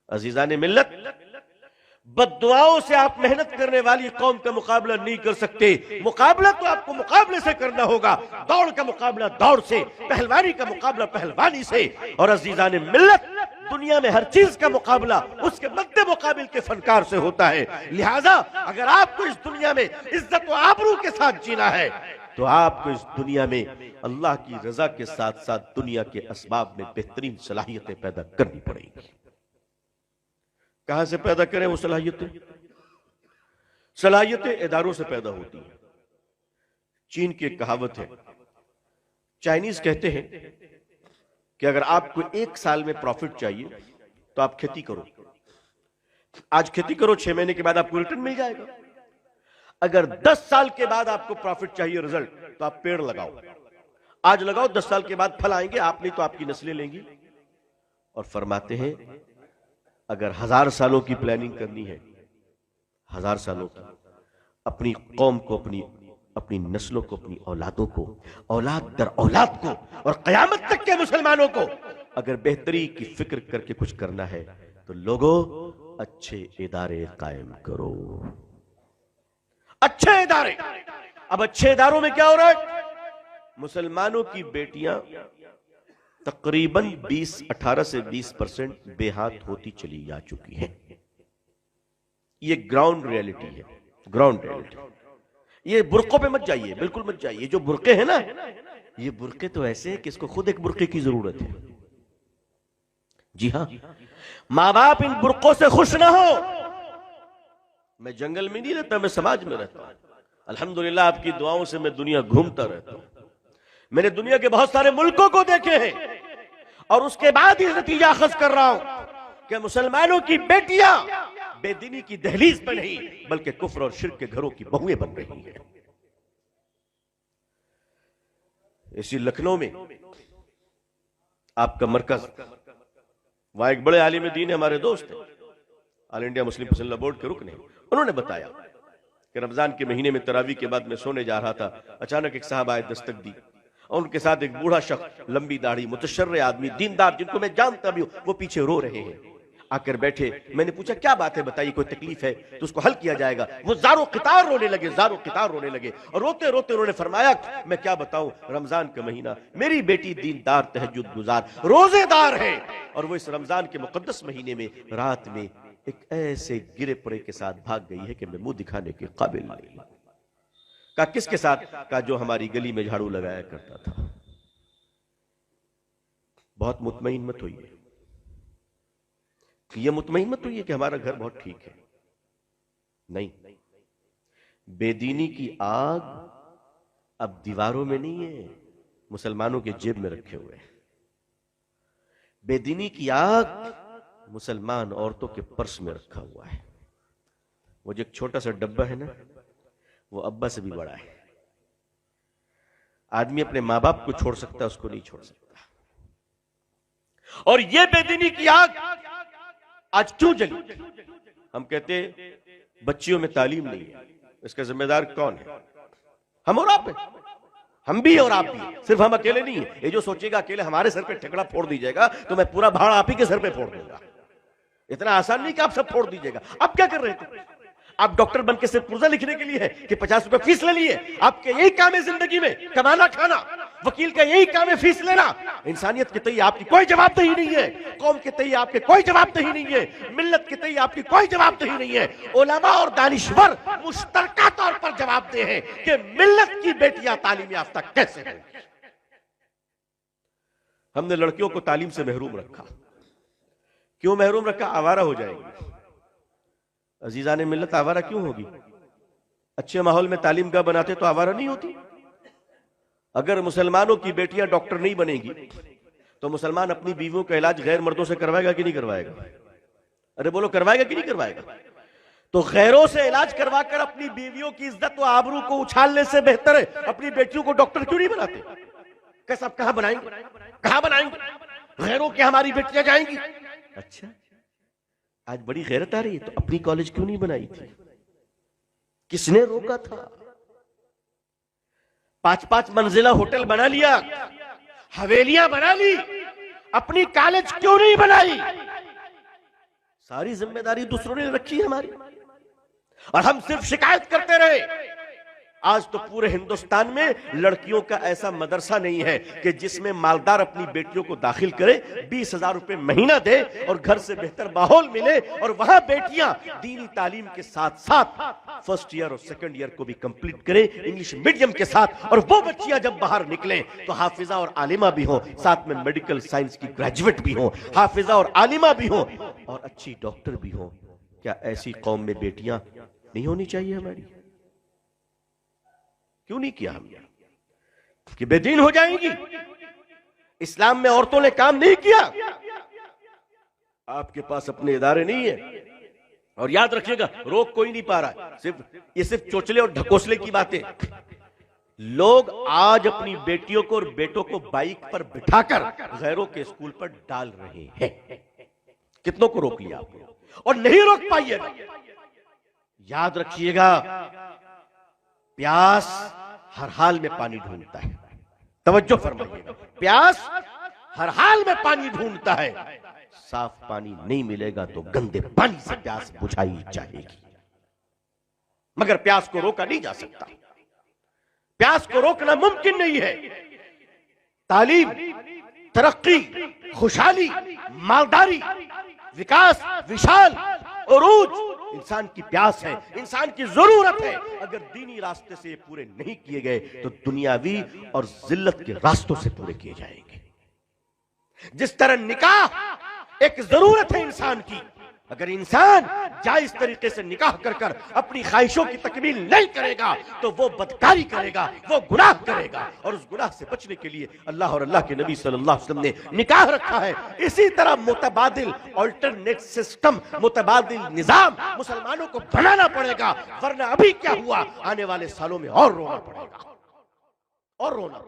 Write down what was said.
अजीजान मिल्लत, बद्दुआओं से आप मेहनत करने वाली कौम का मुकाबला नहीं कर सकते। मुकाबला तो आपको मुकाबले से करना होगा, दौड़ का मुकाबला दौड़ से, पहलवानी का मुकाबला पहलवानी से। और अजीजान मिल्लत, दुनिया में हर चीज का मुकाबला उसके मद्दे मुकाबिल के फनकार से होता है। लिहाजा अगर आपको इस दुनिया में इज्जत व आबरू के साथ जीना है तो आपको इस दुनिया में अल्लाह की रजा के साथ साथ दुनिया के असबाब में बेहतरीन सलाहियतें पैदा करनी पड़ेंगी। कहां से पैदा करें वो सलाहियतें? सलाहियतें इदारों से पैदा होती हैं। चीन की एक कहावत है, चाइनीज कहते हैं कि अगर आपको 1 साल में प्रॉफिट चाहिए तो आप खेती करो। आज खेती करो, 6 महीने के बाद आपको रिटर्न मिल जाएगा। अगर 10 साल के बाद आपको प्रॉफिट चाहिए, रिजल्ट, तो आप पेड़ लगाओ। आज लगाओ, 10 साल के बाद फल आएंगे, आप नहीं तो आपकी नस्लें लेंगी। और फरमाते हैं अगर 1000 सालों की प्लानिंग करनी है, 1000 सालों की, अपनी कौम को, अपनी नस्लों को, अपनी औलादों को, औलाद दर औलाद को और कयामत तक के मुसलमानों को अगर बेहतरी की फिक्र करके कुछ करना है तो लोगों अच्छे इदारे कायम करो। अच्छे इदारे। अब अच्छे इदारों में क्या हो रहा है? मुसलमानों की बेटियां तकरीबन 18 से 20% बेहात होती चली जा चुकी हैं। ये ग्राउंड रियलिटी है, ग्राउंड रियलिटी। ये बुरकों पे मत जाइए, बिल्कुल मत जाइए। जो बुरके हैं ना, ये बुरके तो ऐसे हैं कि इसको खुद एक बुरके की जरूरत है। जी हां, मां बाप इन बुरकों से खुश ना हो। मैं जंगल में नहीं रहता, मैं समाज में रहता हूं। अल्हम्दुलिल्लाह आपकी दुआओं से मैं दुनिया घूमता रहता हूं। मैंने दुनिया के बहुत सारे मुल्कों को देखे हैं और उसके बाद ही नतीजा अखज़ कर रहा हूं कि मुसलमानों की बेटियां बेदीनी की दहलीज पर नहीं बल्कि कुफ्र और शिर्क के घरों की बहुएं बन रही हैं। इसी लखनऊ में आपका मरकज, वहां एक बड़े आलिम दीन है, हमारे दोस्त हैं, ऑल इंडिया मुस्लिम फजल बोर्ड के रुकन हैं। उन्होंने बताया कि रमजान के महीने में तरावी के बाद मैं सोने जा रहा था, अचानक एक साहब आए, दस्तक दी और उनके साथ एक बूढ़ा शख्स, लंबी दाढ़ी, मुतशर्रे आदमी, दीनदार, जिनको मैं जानता भी हूं, वो पीछे रो रहे हैं। आकर बैठे, मैंने पूछा क्या बात है, बताइए, कोई तकलीफ है तो उसको हल किया जाएगा। वो ज़ारो क़ितार रोने लगे, ज़ारो क़ितार रोने लगे और रोते रोते उन्होंने फरमाया मैं क्या बताऊं, रमजान का महीना, मेरी बेटी दीनदार, तहज्जुद गुजार, रोजेदार है और वो इस रमजान के मुकद्दस महीने में रात में एक ऐसे गिरे पड़े के साथ भाग गई है कि मैं मुंह दिखाने के काबिल नहीं। कहा किसके साथ? कहा जो हमारी गली में झाड़ू लगाया करता था। बहुत मुतमईन मत होइए, ये मुतमईन मत होइए कि हमारा घर बहुत ठीक है। नहीं, बेदीनी की आग अब दीवारों में नहीं है, मुसलमानों के जेब में रखे हुए हैं। बेदीनी की आग मुसलमान औरतों के पर्स में रखा हुआ है। वो जो एक छोटा सा डब्बा है ना, वो अब्बा से भी बड़ा है। आदमी अपने मां बाप को छोड़ सकता है, उसको नहीं छोड़ सकता। और ये बेदीनी की आग आज क्यों जली? हम कहते बच्चियों में तालीम नहीं है, इसका जिम्मेदार कौन है? हम और आप हैं, हम भी और आप भी। सिर्फ हम अकेले नहीं है। ये जो सोचेगा अकेले हमारे सर पे ठेकड़ा फोड़ दीजिएगा तो मैं पूरा भाड़ आप ही के सर पे फोड़ दूंगा। इतना आसान नहीं कि आप सब फोड़ दीजिएगा। आप क्या कर रहे थे? आप डॉक्टर बनके सिर्फ पुर्जा लिखने के लिए है कि 50 रुपए फीस ले लिए? आपके यही काम है जिंदगी में, कमाना खाना। वकील का यही काम है फीस लेना। इंसानियत के तय आपकी कोई जवाबदेही नहीं है, कौम के तय आपके कोई जवाबदेही नहीं है, मिल्लत के तय आपकी कोई जवाबदेही नहीं है। उलमा और दानिश्वर मुश्तरका तौर पर जवाबदेह हैं कि मिल्लत की बेटियां तालीम याफ्ता कैसे हैं। हमने लड़कियों को तालीम से महरूम रखा। क्यों महरूम रखा? आवारा हो जाएगी। अजीजान मिल्लत आवारा क्यों होगी? अच्छे माहौल में तालीम का बनाते तो आवारा नहीं होती। अगर मुसलमानों की बेटियां डॉक्टर नहीं बनेगी तो मुसलमान अपनी बीवियों का इलाज गैर मर्दों से करवाएगा कि नहीं करवाएगा? अरे बोलो, करवाएगा कि नहीं करवाएगा? तो गैरों से इलाज करवाकर अपनी बीवियों की इज्जत व आबरू को उछालने से बेहतर है अपनी बेटियों को डॉक्टर क्यों नहीं बनाते? कैसा आप कहां बनाएंगे? कहां बनाएंगे? गैरों के हमारी बेटियां जाएंगी। अच्छा, आज बड़ी गैरत आ रही है तो अपनी कॉलेज क्यों नहीं बनाई थी? किसने रोका था? 5-5 मंजिला होटल बना लिया, हवेलियां बना ली, अपनी कॉलेज क्यों नहीं बनाई? सारी जिम्मेदारी दूसरों ने रखी है हमारी, और हम सिर्फ शिकायत करते रहे। आज तो पूरे हिंदुस्तान में लड़कियों का ऐसा मदरसा नहीं है कि जिसमें मालदार अपनी बेटियों को दाखिल करे, 20,000 रुपए महीना दे और घर से बेहतर माहौल मिले, और वहां बेटियां दीनी तालीम के साथ साथ फर्स्ट ईयर और सेकंड ईयर को भी कंप्लीट करें इंग्लिश मीडियम के साथ, और वो बच्चियां जब बाहर निकलें तो हाफिजा और आलिमा भी हो, साथ में मेडिकल साइंस की ग्रेजुएट भी हो, हाफिजा और आलिमा भी हो, और अच्छी डॉक्टर भी हो। क्या ऐसी कौम में बेटियां नहीं होनी चाहिए हमारी? क्यों नहीं किया हमने? कि बेदीन हो जाएंगी। इस्लाम में औरतों ने काम नहीं किया। आपके पास अपने इदारे नहीं है, और याद रखिएगा रोक कोई नहीं पा रहा है, ये सिर्फ चोचले और ढकोसले की बातें। लोग आज अपनी बेटियों को और बेटों को बाइक पर बिठाकर गैरों के स्कूल पर डाल रहे हैं। कितनों को रोक लिया आपने? और नहीं रोक पाइएगा। याद रखिएगा, प्यास हर हाल में पानी ढूंढता है। तवज्जो फरमाइएगा, प्यास हर हाल में पानी ढूंढता है। साफ पानी नहीं मिलेगा तो गंदे पानी से प्यास बुझाई जाएगी, मगर प्यास को रोका नहीं जा सकता। प्यास को रोकना मुमकिन नहीं है। तालीम, तरक्की, खुशहाली, मालदारी, विकास, विशाल, उरूज इंसान की प्यास है, इंसान की जरूरत है। अगर दीनी रास्ते से ये पूरे नहीं किए गए तो दुनियावी और जिल्लत के रास्तों से पूरे किए जाएंगे। जिस तरह निकाह एक जरूरत है इंसान की, अगर इंसान जायज तरीके से निकाह कर कर अपनी ख्वाहिशों की तकमील नहीं करेगा तो वो बदकारी करेगा, वो गुनाह करेगा, और उस गुनाह से बचने के लिए अल्लाह और अल्लाह के नबी सल्लल्लाहु अलैहि वसल्लम ने निकाह रखा है। इसी तरह मुतबादिल ऑल्टरनेट सिस्टम, मुतबादिल निजाम मुसलमानों को बनाना पड़ेगा, वरना अभी क्या हुआ, आने वाले सालों में और रोना पड़ेगा, और रोना।